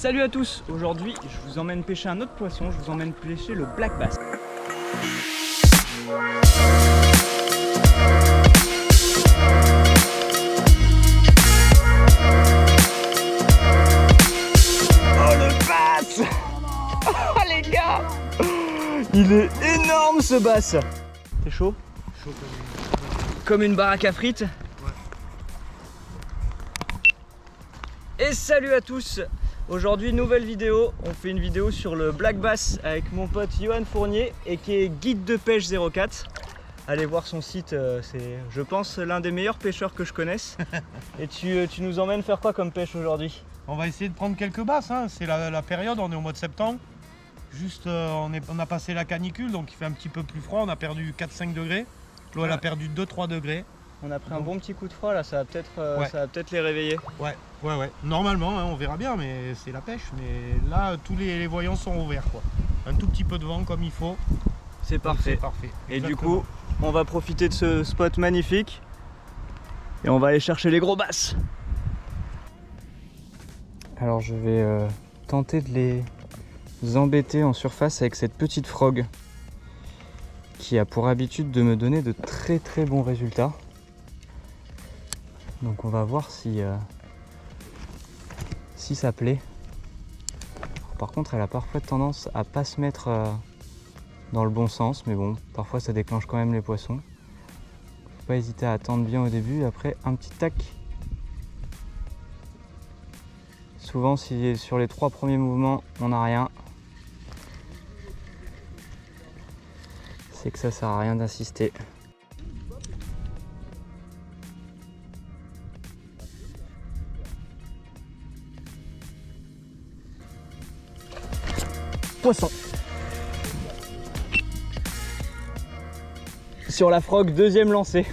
Salut à tous, aujourd'hui je vous emmène pêcher un autre poisson, je vous emmène pêcher le black bass. Oh le bass. Oh les gars, il est énorme ce bass. T'es chaud? Chaud Comme une baraque à frites. Ouais. Et salut à tous. Aujourd'hui nouvelle vidéo, on fait une vidéo sur le black bass avec mon pote Johan Fournier et qui est guide de pêche 04. Allez voir son site, c'est je pense l'un des meilleurs pêcheurs que je connaisse. Et tu nous emmènes faire quoi comme pêche aujourd'hui? On va essayer de prendre quelques basses, hein. C'est la période, on est au mois de septembre. Juste on a passé la canicule, donc il fait un petit peu plus froid, on a perdu 4-5 degrés. L'eau elle a perdu 2-3 degrés. On a pris un bon petit coup de froid là, ça va peut-être les réveiller. Ouais. Normalement, hein, on verra bien, mais c'est la pêche. Mais là, tous les voyants sont ouverts, quoi. Un tout petit peu de vent comme il faut. C'est parfait. Et Exactement. du coup, on va profiter de ce spot magnifique et on va aller chercher les gros basses. Alors je vais tenter de les embêter en surface avec cette petite frog qui a pour habitude de me donner de très bons résultats. Donc on va voir si ça plaît. Par contre elle a parfois tendance à pas se mettre dans le bon sens, mais bon, parfois ça déclenche quand même les poissons. Faut pas hésiter à attendre bien au début, après un petit tac. Souvent si sur les 3 premiers mouvements on n'a rien, c'est que ça sert à rien d'insister. Poisson. Sur la frog, deuxième lancée.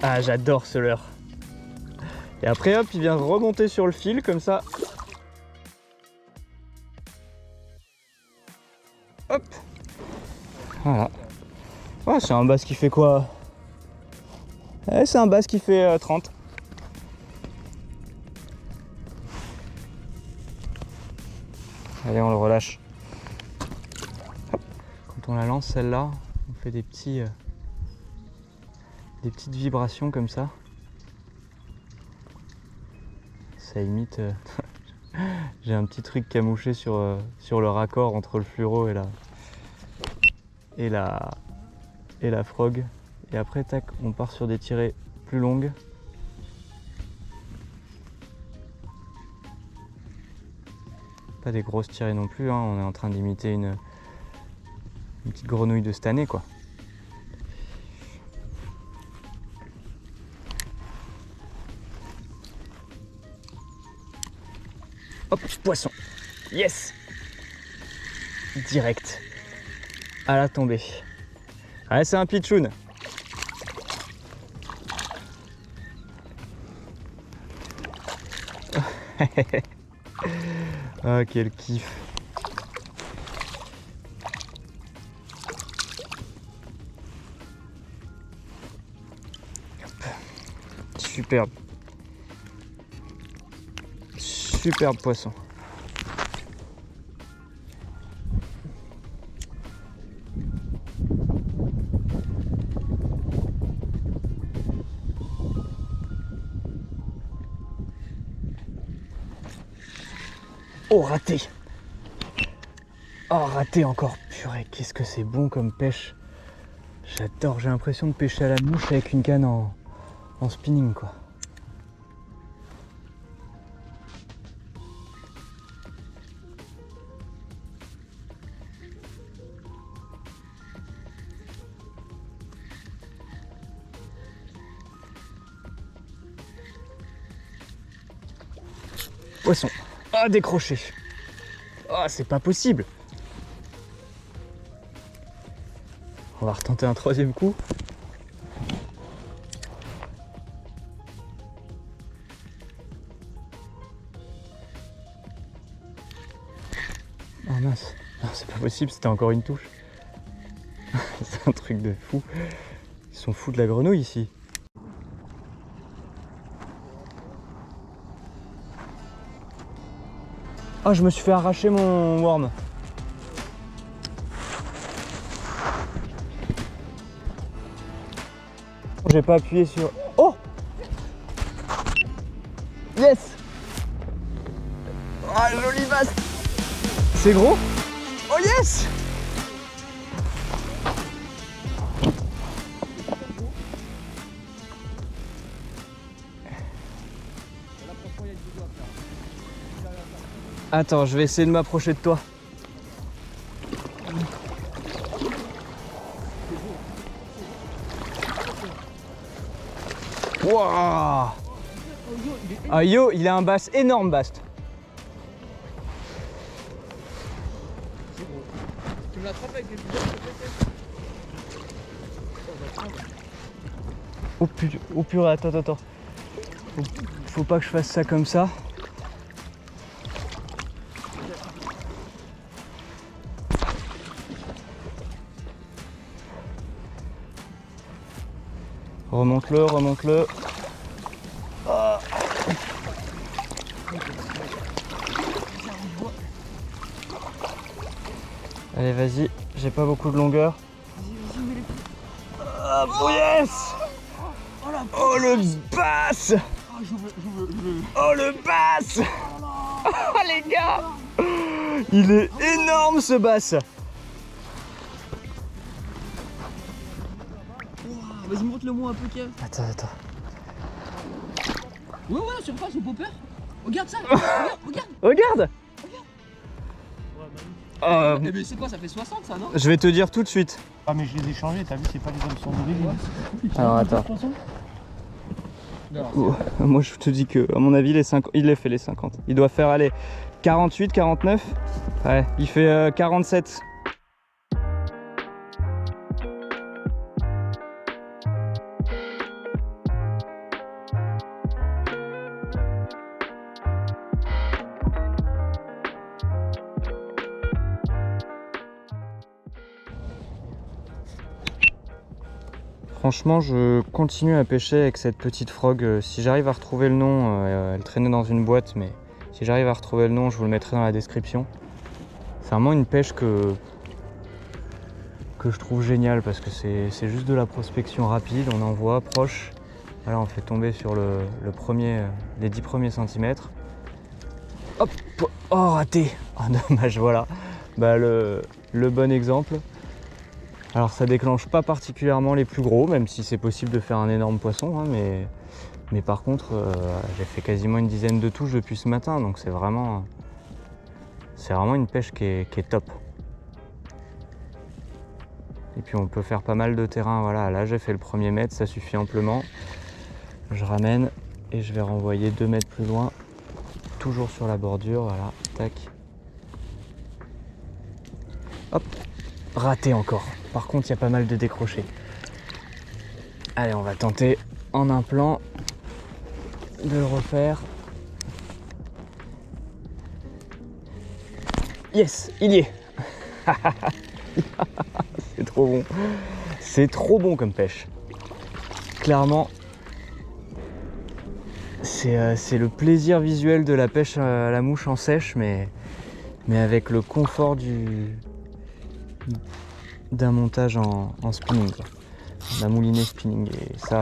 Ah, j'adore ce leurre. Et après hop, il vient remonter sur le fil comme ça. Hop. Voilà. Ouais, c'est un bass qui fait quoi? C'est un bass qui fait 30. Allez, on le relâche. Hop. Quand on la lance celle-là, on fait des petites vibrations comme ça. Ça imite. J'ai un petit truc camouché sur le raccord entre le fluoro et la frog. Et après, tac, on part sur des tirées plus longues. Pas des grosses tirées non plus, hein. On est en train d'imiter une petite grenouille de cette année, quoi. Hop, poisson. Yes. Direct. À la tombée. Ouais, c'est un pitchoun. Ah, quel kiff. Superbe. Superbe poisson. Oh, raté. Oh, raté encore. Purée, qu'est-ce que c'est bon comme pêche. J'adore, j'ai l'impression de pêcher à la mouche avec une canne en spinning, quoi. Poisson. Ah, décroché. Ah, c'est pas possible. On va retenter un troisième coup. Ah mince. Non, c'est pas possible, c'était encore une touche. C'est un truc de fou. Ils sont fous de la grenouille ici. Oh, je me suis fait arracher mon worm. J'ai pas appuyé sur... Oh! Yes! Ah, joli basse! C'est gros? Oh yes! Attends, je vais essayer de m'approcher de toi. Wouah! Ah yo, il a un bass, énorme bass. Tu me l'attrapes avec les boulettes peut-être? Oh purée, attends. Faut pas que je fasse ça comme ça. Remonte-le. Ah. Allez, vas-y, j'ai pas beaucoup de longueur. Ah, oh yes! Oh le bass! Oh le bass! Oh les gars! Il est énorme ce bass! Vas-y, montre-le-moi un peu, Kev. Attends. Ouais, surface au popper. Regarde ça, regarde. Regarde! Eh mais c'est quoi, ça fait 60 ça, non? Je vais te dire tout de suite. Ah mais je les ai changés, t'as vu, c'est pas les hameçons d'origine. Alors attends. Moi je te dis que à mon avis il les fait les 50. Il doit faire aller 48, 49. Ouais, il fait 47. Franchement, je continue à pêcher avec cette petite frog. Si j'arrive à retrouver le nom, elle traînait dans une boîte, mais si j'arrive à retrouver le nom, je vous le mettrai dans la description. C'est vraiment une pêche que je trouve géniale parce que c'est juste de la prospection rapide, on envoie proche. Voilà, on fait tomber sur les 10 premiers centimètres. Hop! Oh, raté! Oh, dommage, voilà. Bah, le bon exemple. Alors ça déclenche pas particulièrement les plus gros, même si c'est possible de faire un énorme poisson, hein, mais par contre j'ai fait quasiment une dizaine de touches depuis ce matin, donc c'est vraiment une pêche qui est top. Et puis on peut faire pas mal de terrain, voilà, là j'ai fait le premier mètre, ça suffit amplement. Je ramène et je vais renvoyer 2 mètres plus loin, toujours sur la bordure, voilà, tac. Hop, raté encore. Par contre, il y a pas mal de décrochés. Allez, on va tenter en un plan de le refaire. Yes, il y est. C'est trop bon. C'est trop bon comme pêche. Clairement, c'est le plaisir visuel de la pêche à la mouche en sèche, mais avec le confort d'un montage en spinning, d'un moulinet spinning, et ça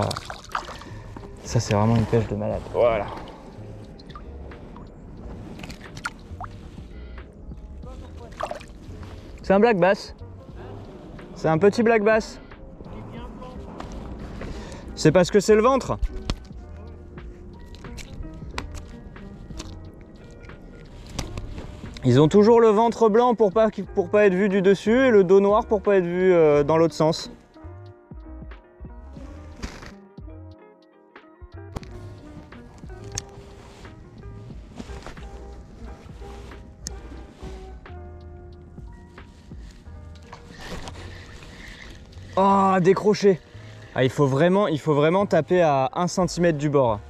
c'est vraiment une pêche de malade. Voilà. C'est un black bass. C'est un petit black bass. C'est parce que c'est le ventre. Ils ont toujours le ventre blanc pour pas être vu du dessus et le dos noir pour pas être vu dans l'autre sens. Oh, décroché. Ah, il faut vraiment taper à 1 cm du bord.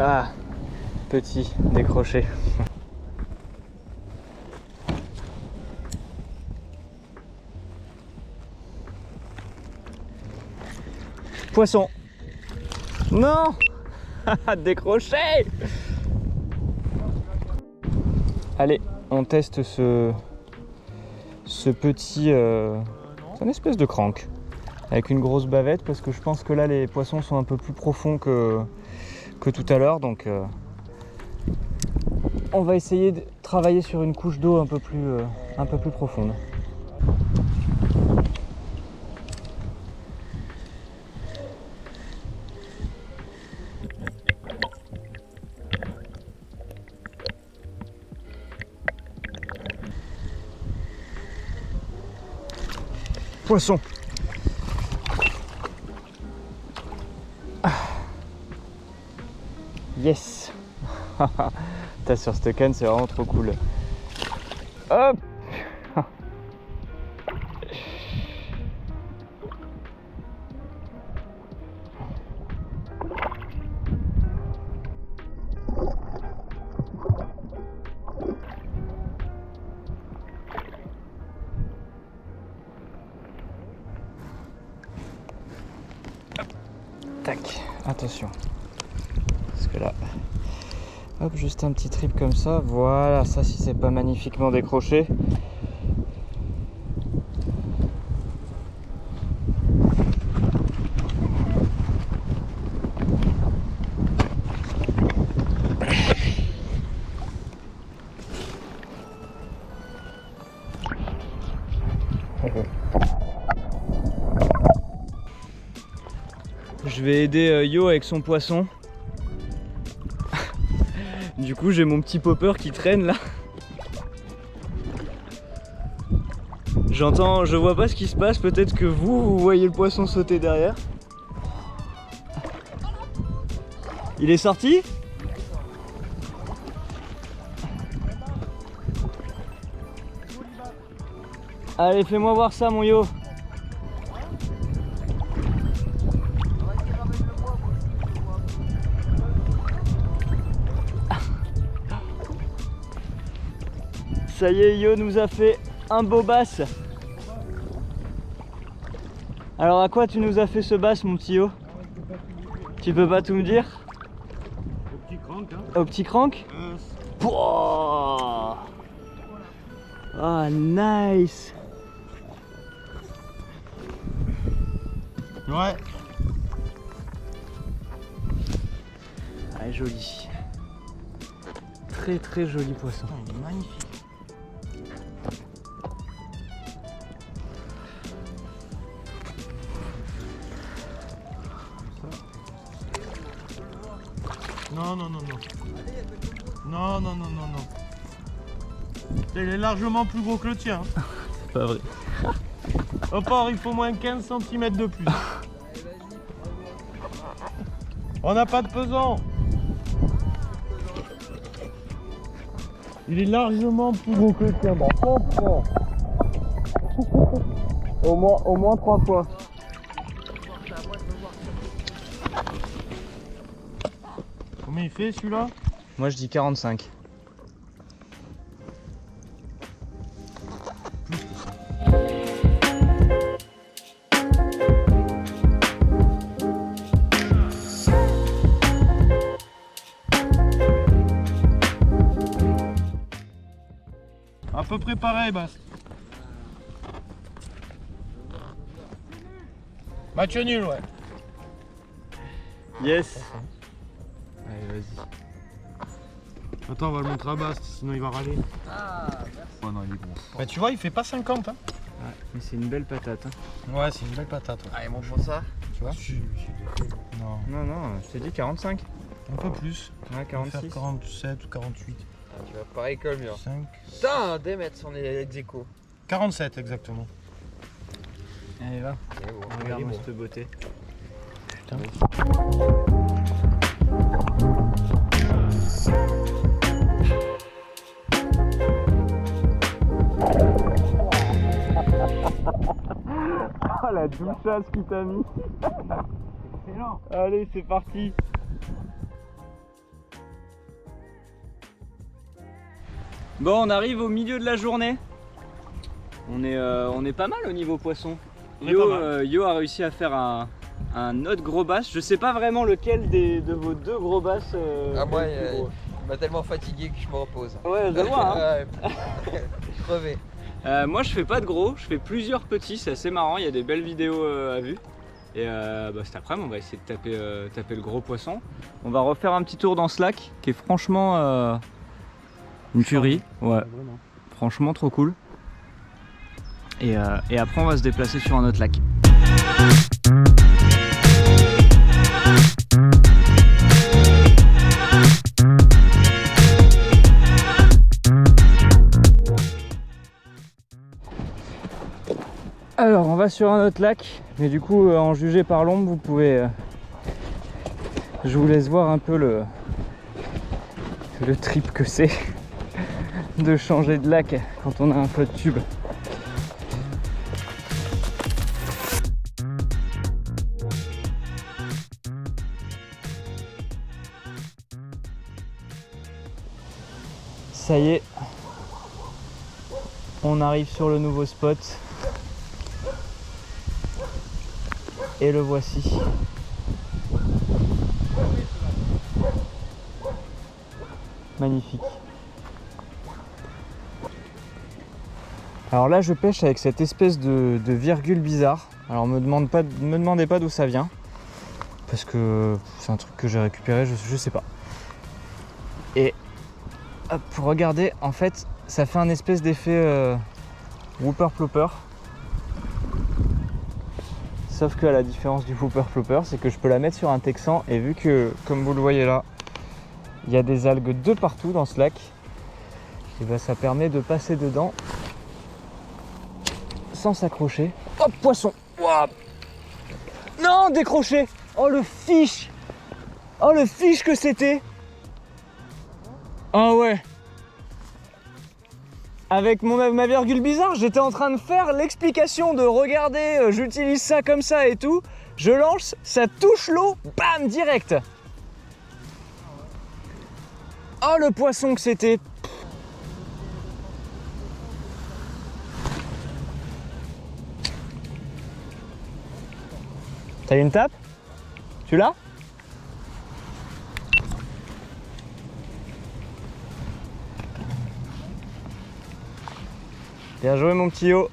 Ah, petit décroché. Poisson. Non. Décroché. Allez, on teste ce petit... c'est une espèce de crank. Avec une grosse bavette parce que je pense que là les poissons sont un peu plus profonds que tout à l'heure. Donc on va essayer de travailler sur une couche d'eau un peu plus profonde. Poisson. Yes. T'as sur cette canne, c'est vraiment trop cool. Hop. Tac, attention. Parce que là, hop, juste un petit trip comme ça. Voilà, ça si c'est pas magnifiquement décroché. Je vais aider Yo avec son poisson. Du coup j'ai mon petit popper qui traîne là. J'entends, je vois pas ce qui se passe, peut-être que vous voyez le poisson sauter derrière. Il est sorti? Allez, fais-moi voir ça mon Yo. Ça y est, Yo nous a fait un beau bass. Alors à quoi tu nous as fait ce bass mon petit Yo? Tu peux pas tout me dire? Au petit crank, hein. Au petit crank? Pouah. Ah nice. Ouais. Ah joli. Très très joli poisson. Il est magnifique. Non, non, non, non. Non, non, non, non, non. Il est largement plus gros que le tien. C'est pas vrai. Au port, il faut moins 15 cm de plus. On n'a pas de pesant. Il est largement plus gros que le tien. Au moins 3 fois. Combien il fait celui-là? Moi je dis 45. À peu près pareil, Bast. Match nul, ouais. Yes. Allez vas-y. Attends, on va le montrer à Bast, sinon il va râler. Ah merci. Ouais, non, il est gros. Bah, tu vois, il fait pas 50. Hein. Ouais, mais c'est une belle patate. Hein. Ouais, c'est une belle patate. Ouais. Allez, montre-moi ça. Tu vois? Non. Non, non, je t'ai dit 45. Un peu plus. Ouais, On va 46. faire 47 ou 48. Ah, tu vas pareil que le mur. 5. Putain, Demet, on est ex aequo. 47 exactement. Allez va, Ouais, bon, regarde-moi il est bon. cette beauté. Putain. Ah la douchasse qui t'a mis. Excellent. Allez c'est parti. Bon on arrive au milieu de la journée. On est pas mal au niveau poisson. On est pas Yo a réussi à faire un autre gros bass. Je sais pas vraiment lequel de vos deux gros bass. Ah, moi, est le plus gros. il m'a tellement fatigué que je me repose. Ouais, je le vois. Hein. Ouais. Crevé. Moi je fais pas de gros, je fais plusieurs petits, c'est assez marrant, il y a des belles vidéos à vue. Et cet après-midi on va essayer de taper le gros poisson. On va refaire un petit tour dans ce lac qui est franchement une tuerie. Ouais, franchement trop cool. Et après on va se déplacer sur un autre lac. Alors on va sur un autre lac, mais du coup en juger par l'ombre, vous pouvez... je vous laisse voir un peu le trip que c'est de changer de lac quand on a un peu de tube. Ça y est, on arrive sur le nouveau spot. Et le voici. Magnifique. Alors là je pêche avec cette espèce de virgule bizarre. Alors me demandez pas d'où ça vient. Parce que c'est un truc que j'ai récupéré, je sais pas. Et hop, regardez, en fait ça fait un espèce d'effet whooper plopper. Sauf que à la différence du whooper plopper, c'est que je peux la mettre sur un texan et vu que, comme vous le voyez là, il y a des algues de partout dans ce lac, et ben ça permet de passer dedans sans s'accrocher. Hop, poisson. Wow. Non, décroché. Oh le fiche. Oh le fiche que c'était. Ah ouais. Avec ma virgule bizarre, j'étais en train de faire l'explication de regarder, j'utilise ça comme ça et tout. Je lance, ça touche l'eau, bam, direct. Oh le poisson que c'était. T'as eu une tape? Tu l'as? Bien joué mon petit Yo.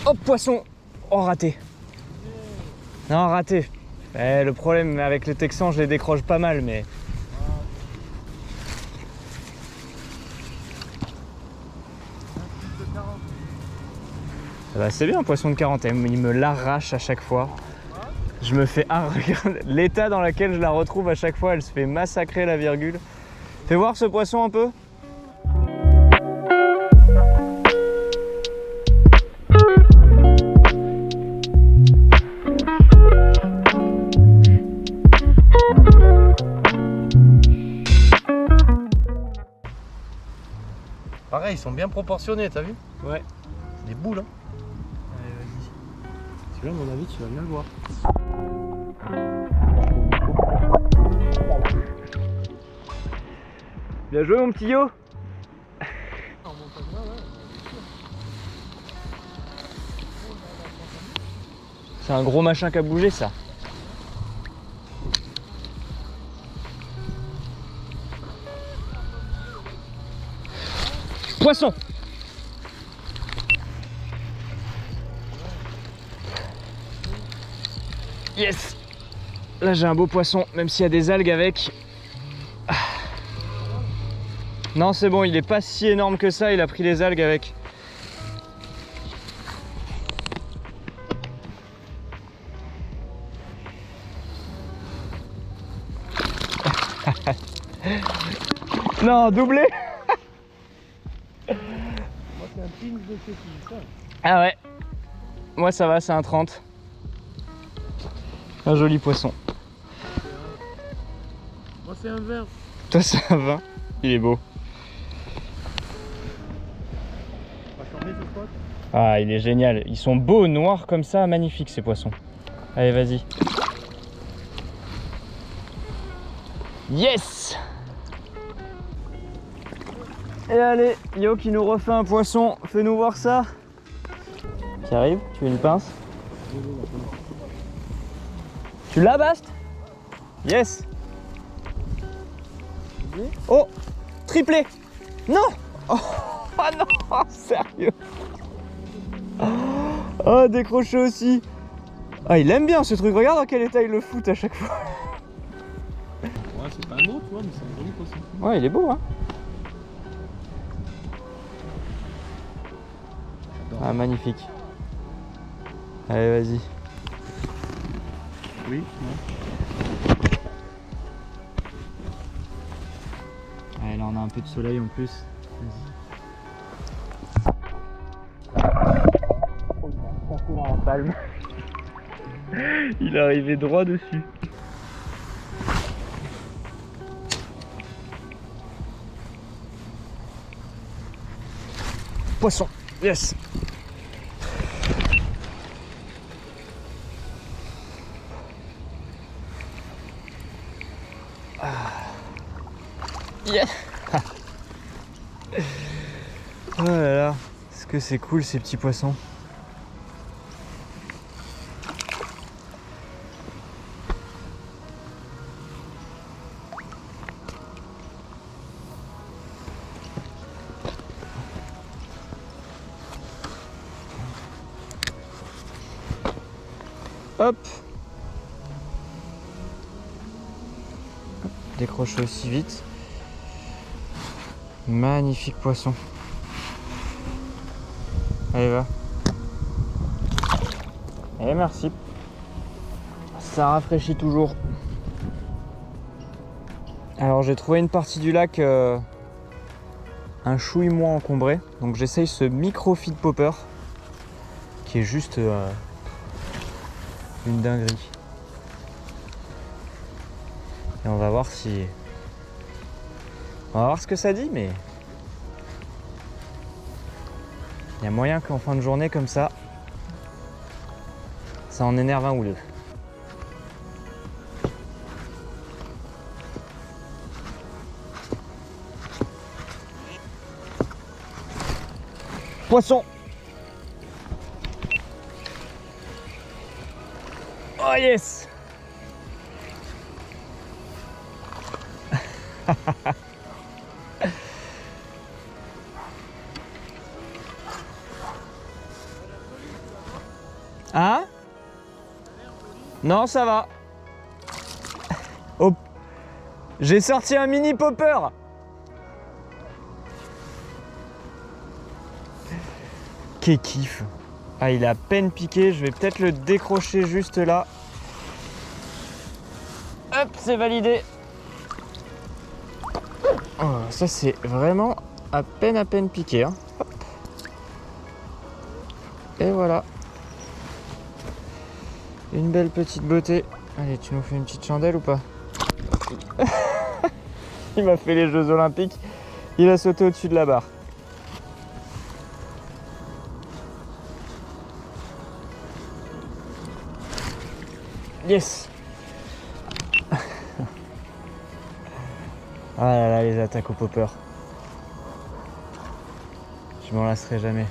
Hop, poisson. Oh, raté. Non, raté. Le problème avec le texan, je les décroche pas mal, mais... Bah, c'est bien un poisson de 40, il me l'arrache à chaque fois. Je me fais regarde l'état dans lequel je la retrouve à chaque fois, elle se fait massacrer la virgule. Fais voir ce poisson un peu. Pareil, ils sont bien proportionnés, t'as vu? Ouais. Des boules, hein. Allez, vas-y. Celui-là, à mon avis, tu vas bien le voir. Bien joué, mon petit Yo. C'est un gros machin qui a bougé, ça. Poisson. Yes. Là j'ai un beau poisson, même s'il y a des algues avec. Non c'est bon, il est pas si énorme que ça, il a pris les algues avec. Non, doublé. Ah ouais. Moi ça va, c'est un 30. Un joli poisson. Moi c'est un 20. Toi c'est un 20. Il est beau. On va changer ce spot. Ah il est génial. Ils sont beaux, noirs comme ça, magnifiques ces poissons. Allez, vas-y. Yes! Et allez, Yo qui nous refait un poisson. Fais-nous voir ça. Qui arrive, tu veux une pince? Tu l'as, Bast? Yes! Oh! Triplé! Non! Oh, non! Sérieux! Oh, décroché aussi! Ah, il aime bien ce truc, regarde dans quel état il le fout à chaque fois! Ouais, c'est pas un autre, tu vois, mais c'est un joli poisson. Ouais, il est beau, hein? Ah, magnifique! Allez, vas-y! Oui, Allez, là on a un peu de soleil en plus. Vas-y. Palme. Il est arrivé droit dessus. Poisson, yes. Yeah. Oh là là, est-ce que c'est cool ces petits poissons? Hop. Décroche aussi vite. Magnifique poisson. Allez, va. Et merci. Ça rafraîchit toujours. Alors j'ai trouvé une partie du lac un chouille moins encombré. Donc j'essaye ce micro feed popper qui est juste une dinguerie. Et on va voir si... On va voir ce que ça dit, mais... Il y a moyen qu'en fin de journée comme ça, ça en énerve un ou deux. Poisson! Oh yes! Hein? Non, ça va. Oh. J'ai sorti un mini popper. Quel kiff. Ah, il a à peine piqué. Je vais peut-être le décrocher juste là. Hop, c'est validé. Oh, ça, c'est vraiment à peine piqué. Hein. Hop. Et voilà. Une belle petite beauté. Allez, tu nous fais une petite chandelle ou pas? Il m'a fait les Jeux Olympiques. Il a sauté au-dessus de la barre. Yes. Ah là là, les attaques au popper. Je m'en lasserai jamais.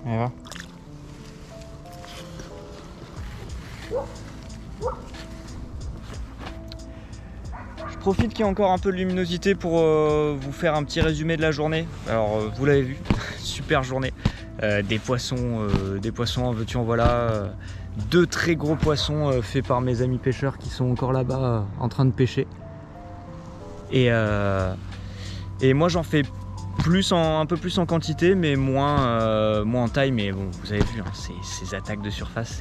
Allez, va. Je profite qu'il y a encore un peu de luminosité pour vous faire un petit résumé de la journée. Alors vous l'avez vu, super journée. Des poissons en veux-tu en voilà. Deux très gros poissons faits par mes amis pêcheurs qui sont encore là-bas en train de pêcher. Et moi j'en fais un peu plus en quantité, mais moins en taille. Mais bon, vous avez vu, hein, ces attaques de surface,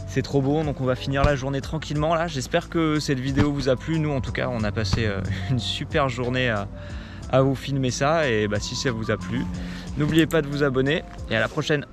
c'est trop beau. Donc on va finir la journée tranquillement là. J'espère que cette vidéo vous a plu. Nous en tout cas, on a passé une super journée à vous filmer ça. Et bah, si ça vous a plu, n'oubliez pas de vous abonner et à la prochaine.